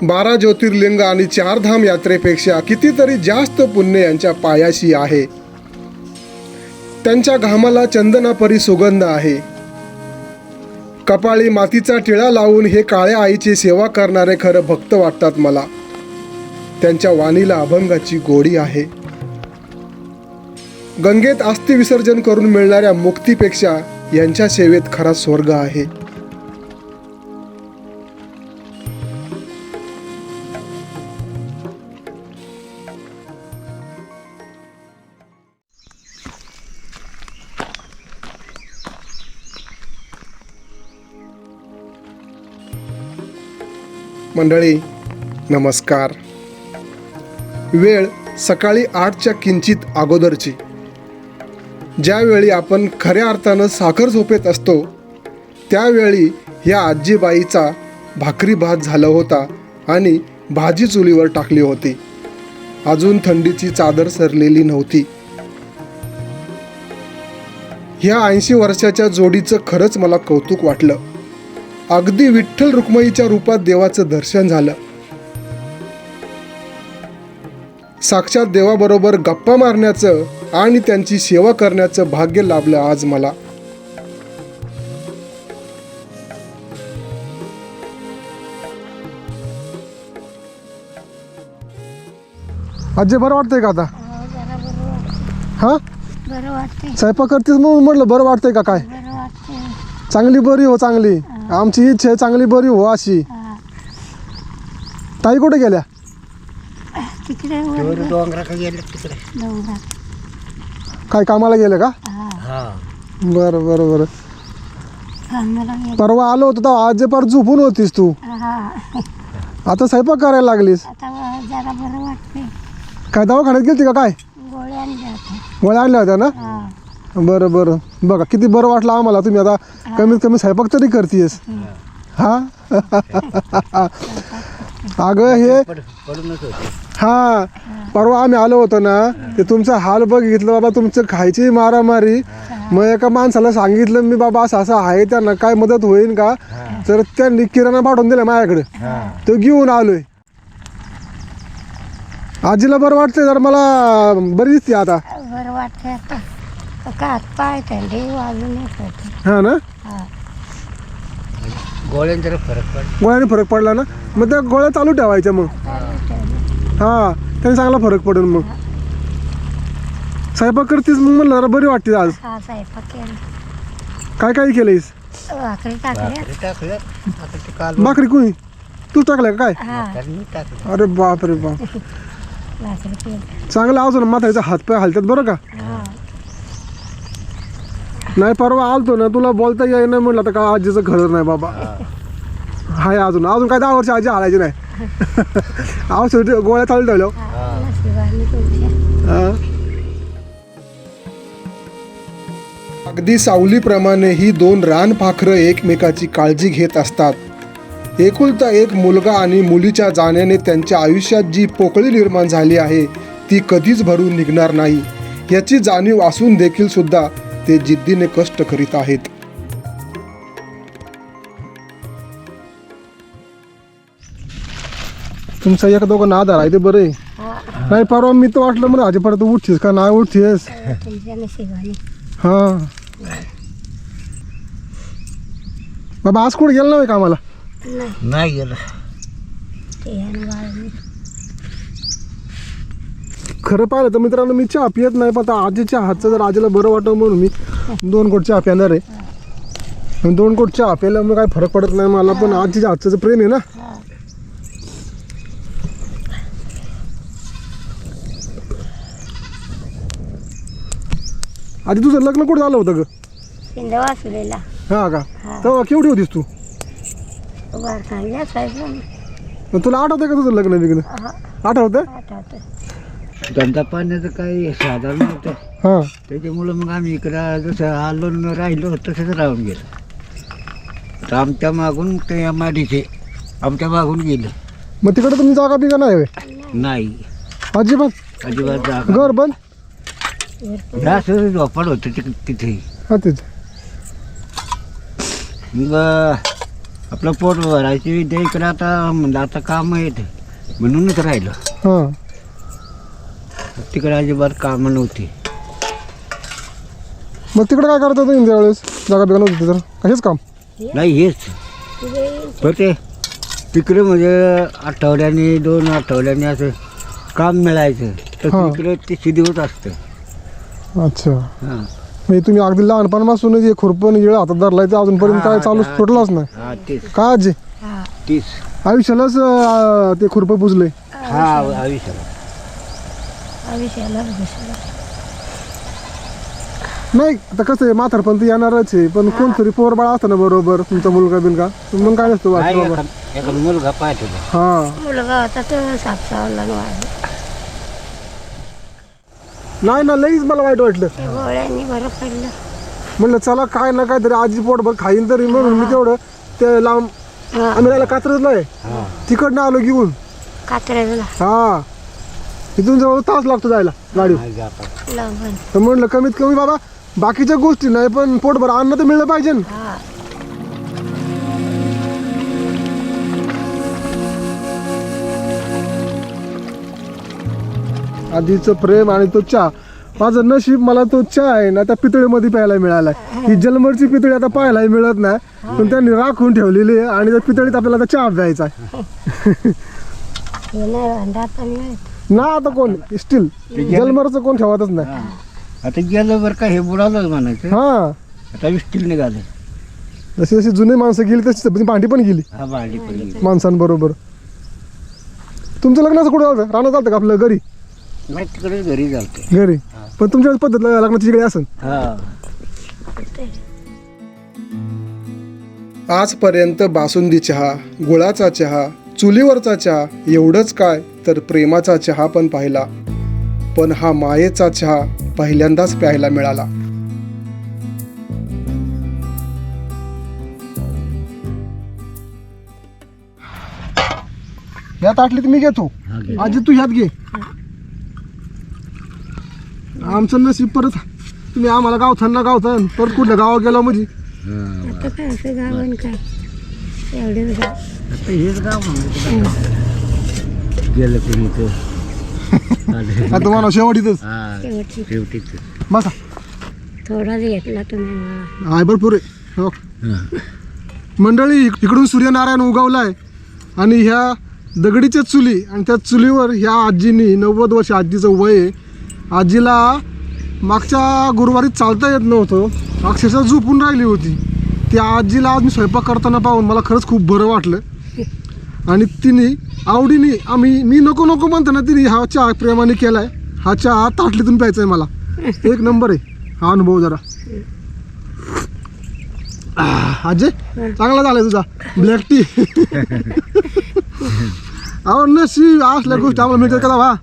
12 ज्योतिर्लिंग आणि 4 धाम यात्रेपेक्षा कितीतरी जास्त पुण्य यांच्या पायाशी आहे. त्यांच्या घामाला चंदनापरी सुगंध आहे. कपाळी मातीचा टिळा लावून हे काळ्या आईची सेवा करणारे खरं भक्त वाटतात मला. त्यांच्या वाणीला अभंगाची गोडी आहे. गंगेत अस्थि विसर्जन करून मिळणाऱ्या मुक्तीपेक्षा यांच्या सेवेत खरा स्वर्ग आहे. मंडळी नमस्कार. वेळ सकाळी 8च्या किंचित अगोदरची. ज्यावेळी आपण खऱ्या अर्थानं साखर झोपेत असतो त्यावेळी या आजीबाईचा भाकरी भात झाला होता आणि भाजी चुलीवर टाकली होती. अजून थंडीची चादर सरलेली नव्हती. ह्या 80 वर्षाच्या जोडीचं खरंच मला कौतुक वाटलं. अगदी विठ्ठल रुक्मिणीच्या रूपात देवाचं दर्शन झालं. साक्षात देवाबरोबर गप्पा मारण्याचं आणि त्यांची सेवा करण्याचं भाग्य लाभलं आज मला. आजी बरं वाटतंय का आता? हा बरं वाटतंय. स्वयंपाक करतेस म्हणून म्हटलं बरं वाटतंय का काय? बरं वाटतंय. चांगली बरी हो. चांगली आमची इच्छा आहे चांगली बरी हो अशी. ताई कुठे गेल्या? तिकडे डोंगराकडे गेले तिकडे. काय कामाला गेले का? बरं बरं बरं. परवा आलो होतो तेव्हा आज पार झोपून होतीस तू. आता स्वयंपाक करायला लागलीस. आता जरा बरं वाटतंय. काय दवाखान्यात गेलती का काय? गोळ्या आणल्या होत्या. गोळ्या आणल्या होत्या ना? बरं बरं. बघा किती बरं वाटलं आम्हाला. तुम्ही आता कमीत कमी स्वयंपाक तरी करतेस. हा अगं हे हा परवा आम्ही आलो होतो ना ते तुमचा हाल बघितलं बाबा. तुमचं खायची मारामारी. मग एका माणसाला सांगितलं मी बाबा असं असं आहे त्यांना काय मदत होईल का? तर त्यांनी किराणा पाठवून दिला माझ्याकडे. तो घेऊन आलोय. आजीला बरं वाटतंय जर मला बरी दिसते आता. बरं वाटतंय आता. हात पाय थंडी वाजून येत. हा ना गोळ्याने जरा फरक पडला. गोळ्याने फरक पडला ना. मग त्या गोळ्या चालू ठेवायच्या मग. हा त्याने चांगला फरक पडेल. मग स्वयंपाक करतेस मग म्हणलं जरा बरी वाटते आज. स्वयंपाक केला. काय काय केलंयस? भाकरी टाकल्या. टाकलं आता ते काल भाकरी कुणी तू टाकल्या का काय? मी टाकलं. अरे बाप रे बाप. भाकरी केली. चांगलं अजून म्हातारीचा हात पाय हलतात बरं का. नाही परवा आलतो ना तुला बोलता येई नाही म्हणलं. तर का आजीचं घर नाही बाबा. हाय अजून अजून काय 10 वर्ष आजी हालायची नाही. औषध गोळ्या चालू ठेवल्या. अगदी सावलीप्रमाणे ही 2 रानपाखरं एकमेकाची काळजी घेत असतात. एकुलता एक मुलगा आणि मुलीच्या जाण्याने त्यांच्या आयुष्यात जी पोकळी निर्माण झाली आहे ती कधीच भरून निघणार नाही याची जाणीव असून देखील सुद्धा ते जिद्दीने कष्ट करीत आहेत. तुमचा एक दोघं नादार आहे ते बरं आहे. नाही परवा मी तर वाटलं मला आजी परत उठतेस का नाही उठतेस. हा बाबा आज कुठे गेला नाही कामाला? नाही गेलं. खरं पाहिलं तर मित्रांनो मी चहा पियत नाही. पण आता आजीच्या हातचं जर आजीला बरं वाटतं म्हणून मी 2 घोट चहा पिणार आहे. 2 घोट चहा प्यायल्यामुळे काय फरक पडत नाही मला. पण आजीच्या हातचं प्रेम आहे ना. आधी तुझं लग्न कुठं झालं होतं ग? सिंधवासुलीला. हा का? तेव्हा केवढी होतीस तू? मग तुला आठवतंय का तुझं लग्न बिग्न? आठवतंय? धंदा पाण्याचं काही साधारण नव्हतं. हा त्याच्यामुळं मग आम्ही इकडं जसं आलो न राहिलो तसंच राहून गेलो. तर आमच्या मागून ते माडीचे आमच्या मागून गेलं. मग तिकडे तुम्ही जागा बिगा नाही होय? नाही अजिबात अजिबात जागा. घर बंद. असं झोपाळ होतं तिथे. हा तेच. मग आपलं पोट भरायची ते इकडे आता म्हणलं आता काम येत म्हणूनच राहिलं. हां. तिकडे अजिबात कामं नव्हती. मग तिकडे काय करता तुम्ही त्यावेळेस जागा बिगा नव्हती तर कशाच काम? नाही हेच पण ते तिकडे म्हणजे आठवड्याने 2 आठवड्याने असं काम मिळायचं तर हां. तिकडे ते शिदीवत असतं. अच्छा, हां म्हणजे तुम्ही अगदी लहानपणापासूनच हे खुरपण येळ हातात धरलाय ते अजूनपर्यंत काय चालू सुटलाच नाही हां तेच का आजी? हा 30 आयुष्यालाच ते खुरपं पुजले. हा आयुष्याला आयुष्याला बसला. नाही आता कसं आहे म्हातारपण तर येणारच आहे, पण कोणतरी पोरबाळ असतं ना बरोबर तुमचा मुलगा बिलगा मग काय नसतं वाटतं बाबा. एखादा मुलगा पाहत होता. हां. मुलगा होता तो सापसावला वाढला. नाही ना लईच मला वाईट वाटलं. ते गोळ्यांनी बरं पडलं. म्हणलं चला काय ना काय तरी आजी पोटभर खाईन तरी म्हणून मी तेवढं ते लांब हा आम्ही राहिला कात्रजला आहे तिकडनं आलो घेऊन. कात्रजला हा इथून जवळ तास लागतो जायला गाडी. लवण. तर म्हणलं कमीत कमी बाबा बाकीच्या गोष्टी नाही पण पोटभर अन्न तर मिळलं पाहिजे ना. हा आजीचं प्रेम आणि तो चहा माझं नशीब मला तो चहा आहे ना त्या पितळीमध्ये प्यायला मिळालाय. ही जलमरची पितळी आता पाहायला मिळत नाही पण त्यांनी राखून ठेवलेली आहे आणि त्या पितळीत आपल्याला आता चहा प्यायचा आहे. हे नाही अंडा पण नाही. ना आता कोण स्टील जलमरचं कोण ठेवतच नाही. आता गेलं बरं का हे बुडालंच म्हणायचं. हा आता विस्टील निघालं. जशी जशी जुने माणसं गेली तशी तशी भांडी पण गेली हा भांडी पडली. माणसांबरोबर. तुमचं लग्नाचं कुठं झालं? राहणं चालतं का आपलं घरी? नाही तिकडे घरी झालते. घरी पण तुमच्या पद्धत लग्नाची इकडे असेल. हा आजपर्यंत बासुंदी चहा, गुळाचा चहा, चुलीवरचा चहा एवढंच काय तर प्रेमाचा चहा पण पाहिला, पण हा मायेचा चहा पहिल्यांदाच प्यायला मिळाला. या ताटलीत मी घेतो, आजी तू ह्यात घे. आमचं नशीब परत तुम्ही आम्हाला गावठाण गावठाण परत कुठल्या गावात गेलो म्हणजे आता काय असं गावन काय एवढे आता हेच गाव म्हणायचं. गेलं तुम्ही तो आता तुम्हाला शेवटीतच शेवटी शेवटीच. बसा थोडाच घेतला तुम्ही मला. हाय भरपूर आहे हो. मंडळी इकडून सूर्यनारायण उगवलाय आणि ह्या दगडीच्या चुली आणि त्या चुलीवर ह्या आजीनी 90 वर्ष आजीचं वय आहे. आजीला मागच्या गुरुवारी चालता येत नव्हतं, अक्षरशः झोपून राहिली होती. त्या आजीला आज मी स्वयंपाक करताना पाहून मला खरंच खूप बरं वाटलं आणि तिने आवडीने मी नको नको म्हणताना तिने हा चहा प्रेमाने केलाय. हा चहा ताटलीतून प्यायचा आहे मला. एक नंबर आहे हा अनुभव जरा. अजय चांगला झालाय तुझा ब्लॅक टी. अहो नशीब असल्या गोष्टी आम्हाला मिळतात का वा.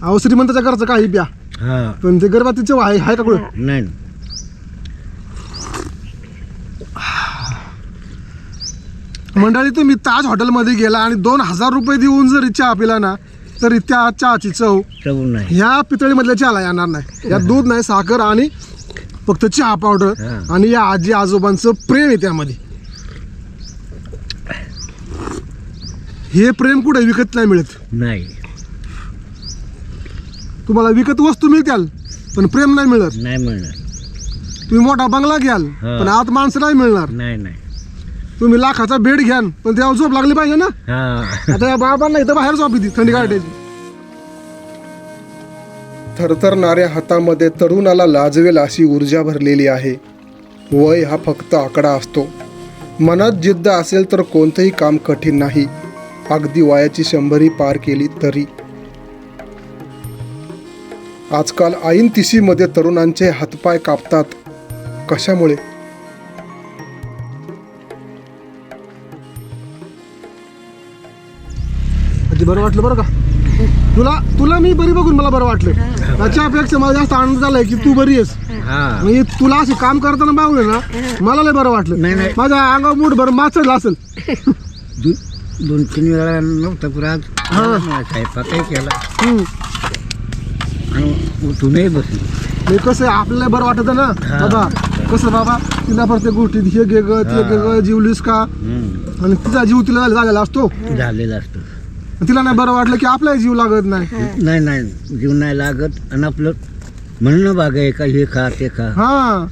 अहो श्रीमंताच्या घरचं काही प्या हा पण ते गरबातीचं आहे का कुठं? नाही मंडळी तुम्ही ताज हॉटेलमध्ये गेला आणि 2000 रुपये देऊन जरी चहा पिला ना तरी त्या चहाची चव चव नाही. ह्या पितळीमधल्या चहाला येणार नाही. यात दूध नाही, साखर आणि फक्त चहा पावडर हा. आणि या आजी आजोबांचं प्रेम आहे त्यामध्ये. हे प्रेम कुठे विकत नाही मिळत. नाही तुम्हाला विकत वस्तू मिळत्याल पण प्रेम नाही मिळत. नाही मिळणार. तुम्ही मोठा बंगला घ्याल हा. पण आत माणसं नाही मिळणार. नाही नाही. तुम्ही लाखाचा बेड घ्याल पण त्यावर झोप लागली पाहिजे ना. हा आता या बाबांना इथं बाहेर झोप येते थंडी गाठायची. थरथरणाऱ्या हातामध्ये तरुणाला लाजवेल अशी ऊर्जा भरलेली आहे. वय हा फक्त आकडा असतो. मनात जिद्द असेल तर कोणतंही काम कठीण नाही, अगदी वयाची 100 पार केली तरी. आजकाल ऐन तिशीमध्ये तरुणांचे हातपाय कापतात. कशामुळे? आजी बरं वाटलं बरं का तुला मी बरी बघून मला बरं वाटलं. त्याच्यापेक्षा मला जास्त आनंद झालाय की तू बरी आहेस. हा म्हणजे तुला असे काम करताना पाहलं ना मला लय बरं वाटलं. नाही, नाही. माझ्या अंगावर मूठ भर माचडला असेल. 2-3 वेळा नव्हता पण आज स्वयंपाकही केला हम्म. आणि उठूनही बसली. हे कसं आहे, आपल्याला बरं वाटत ना बाबा. कसं बाबा तिला प्रत्येक गोष्टीत हे घे ग ते घे ग, जीवलीस का, आणि तिचा जीव तिला झालेला असतो, झालेला असतो. तिला नाही बरं वाटलं की आपलाही जीव लागत नाही. नाही नाही जीव नाही लागत. आणि आपलं म्हणणं बाग आहे का हे खा ते खा. हा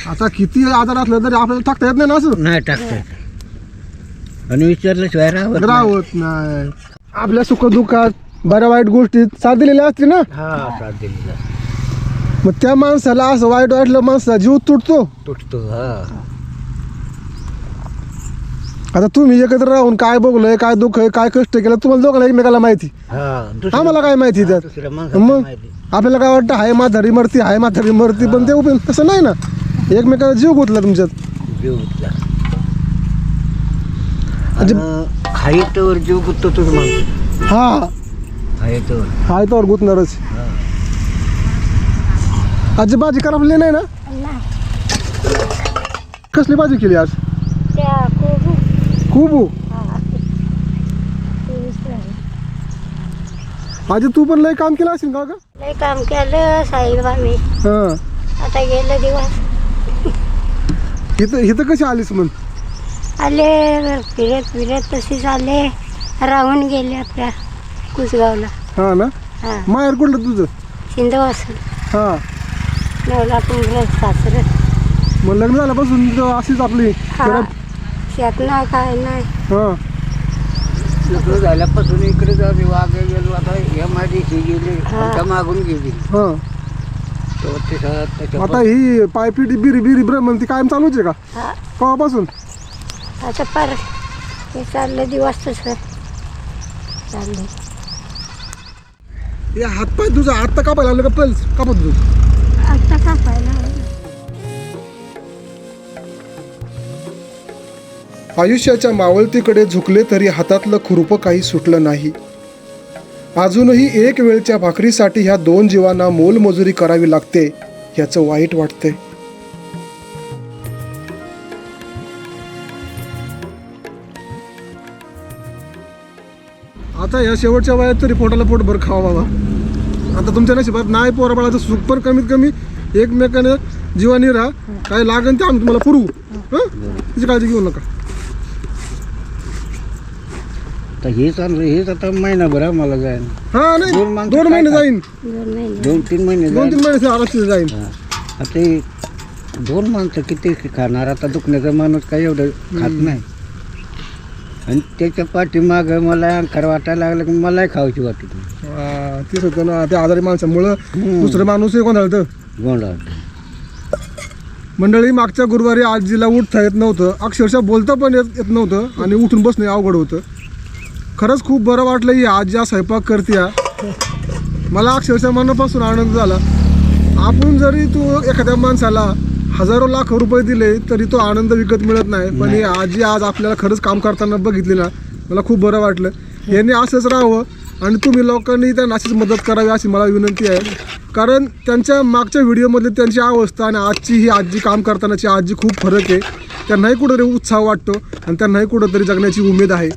आता किती आजार असलं तरी आपल्याला टाकता येत नाही ना असं, नाही टाकता. आणि विचारल्याशिवाय राहत नाही. राहत नाही. आपल्या सुखदुःखात बऱ्या वाईट गोष्टीत साथ दिलेल्या असते ना, हा साथ दिलेला मग त्या माणसाला असं वाईट वाटलं माणसाचा जीव तुटतो. तुटतो. हा आता तुम्ही एकत्र राहून काय बघलंय, काय दुःख आहे, काय कष्ट केलं, तुम्हाला दोघांना एकमेकाला माहिती, आम्हाला काय माहिती त्यात. दुसऱ्या मग माणसाला माहिती. आपल्याला काय वाटतं हाय म्हातारी मरती, हाय म्हातारी मरती, पण ते तसं नाही ना, एकमेकाला जीव गुंतला तुमच्यात. जीव गुंतला. हाय तर जीव गुंततो तुझ माणूस. हा हाय तर हाय तर गुंतणारच. आजी भाजी करपली नाही ना? नाही कसली भाजी केली आज? त्या खूप हा ते विसरले. आजी तू पण लय काम केलं असेल का ग? लय काम केलं साहेब आम्ही. हा आता गेलं दिवस. इथं इथं कशी आलीस मग? आले फिरत फिरत तशीच आले, राहून गेले आपल्या कुसगावला. हा ना. हा माहेर कुठलं तुझं? शिंदवासून हा नवला कुंभरत सासरं. मग लग्न झाल्यापासून इथं अशीच आपली हा फिरत. शेत नाही काय नाही. हा लग्न झाल्यापासून इकडे जाऊन वागे गेलो. आता MIDC गेली, हा. आमच्या मागून गेली. हा तर ते त्याच्या आता ही पायपिटी बिरी बिरी भ्रमण ती कायम चालूच आहे का हा केव्हापासून? आता पर ते चाललं दिवस तसं चाललं. हे हातपाय तुझा आत्ता कापायला लागलं का पल्स कापत तुझ? आता का पाहिलं. आयुष्याच्या मावळतीकडे झुकले तरी हातातलं खुरपं काही सुटलं नाही. अजूनही एक वेळच्या भाकरीसाठी ह्या दोन जीवांना मोलमजुरी करावी लागते, याचं वाईट वाटतंय. आता या शेवटच्या वयात तरी पोटाला पोटभर खावा बाबा. आता तुमच्या नशिबात नाही पोराबाळाचं सुख, पण कमीत कमी एकमेकानं जीवानी राहा, काय लागेल ते आम्ही तुम्हाला पुरवू. हं त्याची काळजी घेऊ नका. आता हे चाललं. हेच आता महिनाभर आम्हाला जाईल. हा नाही दोन माणसं 2 महिने काय जाईन, 2 महिने 2-3 महिने 2-3 महिने आरामशीर जाईन. आता हे 2 माणसं किती खाणार. आता दुखण्याचा माणूस काही एवढं खात नाही. आणि त्याच्या पाठीमाग मला अंकार वाटायला लागलं की मलाही खावायची वाटत नाही. तेच होतं ना, त्या आजारी माणसामुळं दुसरं माणूसही गोंधळतं. गोंधळ. मंडळी, मागच्या गुरुवारी आजीला उठता येत नव्हतं, अक्षरशः बोलता पण येत नव्हतं, आणि उठून बसणं अवघड होतं. खरंच खूप बरं वाटलं ही आजी आज स्वयंपाक करते. मला अक्षरशः मनापासून आनंद झाला. आपण जरी तू एखाद्या माणसाला हजारो लाख रुपये दिले तरी तो आनंद विकत मिळत नाही, पण ही आजी आज आपल्याला खरंच काम करताना बघितली ना, मला खूप बरं वाटलं. यांनी असंच राहावं आणि तुम्ही लोकांनी त्यांना अशीच मदत करावी अशी मला विनंती आहे. कारण त्यांच्या मागच्या व्हिडिओमधली त्यांची अवस्था आणि आजची ही आजी काम करतानाची आजी खूप फरक आहे. त्यांनाही कुठंतरी उत्साह वाटतो आणि त्यांनाही कुठंतरी जगण्याची उमेद आहे.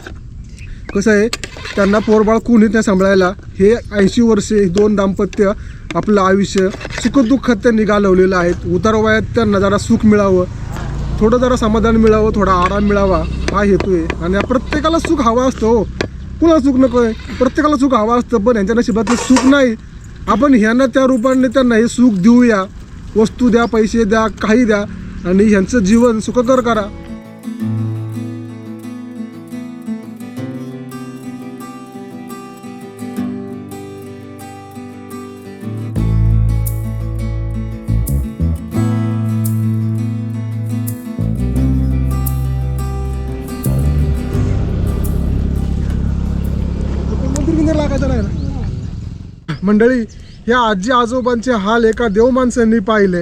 कसं आहे, त्यांना पोरबाळ कोणीच नाही सांभाळायला. हे 80 वर्षे 2 दाम्पत्य आपलं आयुष्य सुखदुःखात त्यांनी घालवलेलं आहे. उतार वयात त्यांना जरा सुख मिळावं, थोडं जरा समाधान मिळावं, थोडा आराम मिळावा हा हेतू आहे. आणि प्रत्येकाला सुख हवं असतं हो, कुणाला सुख नको आहे, प्रत्येकाला सुख हवं असतं. पण यांच्या नशिबातलं सुख नाही. आपण ह्यांना त्या रूपाने त्यांना हे सुख देऊया. वस्तू द्या, पैसे द्या, काही द्या, आणि ह्यांचं जीवन सुखकर करा. लागायचं नाही ना. मंडळी, या आजी आजोबांचे हाल एका देव माणसांनी पाहिले,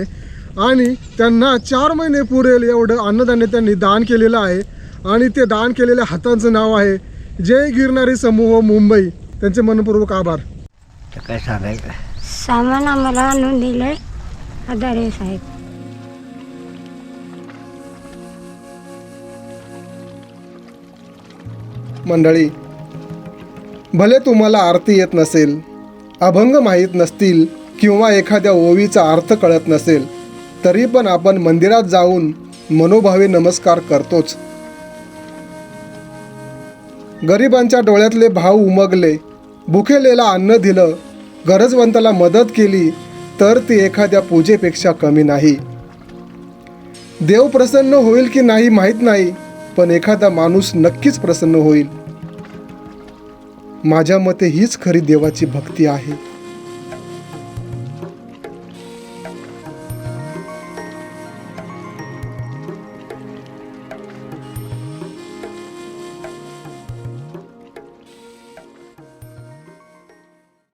आणि त्यांना 4 महिने पुरेल एवढं अन्नधान्य त्यांनी दान केलेलं आहे. आणि ते दान केलेल्या हातांचं नाव आहे जय गिरणारी समूह मुंबई. त्यांचे मनपूर्वक आभार. काय सांगायचं. सामान आम्हाला आणून दिलंय आधारे साहेब. मंडळी, भले तुम्हाला आरती येत नसेल, अभंग माहीत नसतील, किंवा एखाद्या ओवीचा अर्थ कळत नसेल, तरी पण आपण मंदिरात जाऊन मनोभावे नमस्कार करतोच. गरिबांच्या डोळ्यातले भाव उमगले, भुकेलेला अन्न दिलं, गरजवंताला मदत केली तर ती एखाद्या पूजेपेक्षा कमी नाही. देव प्रसन्न होईल की नाही माहीत नाही, पण एखादा माणूस नक्कीच प्रसन्न होईल. माझ्या मते हीच खरी देवाची भक्ती आहे.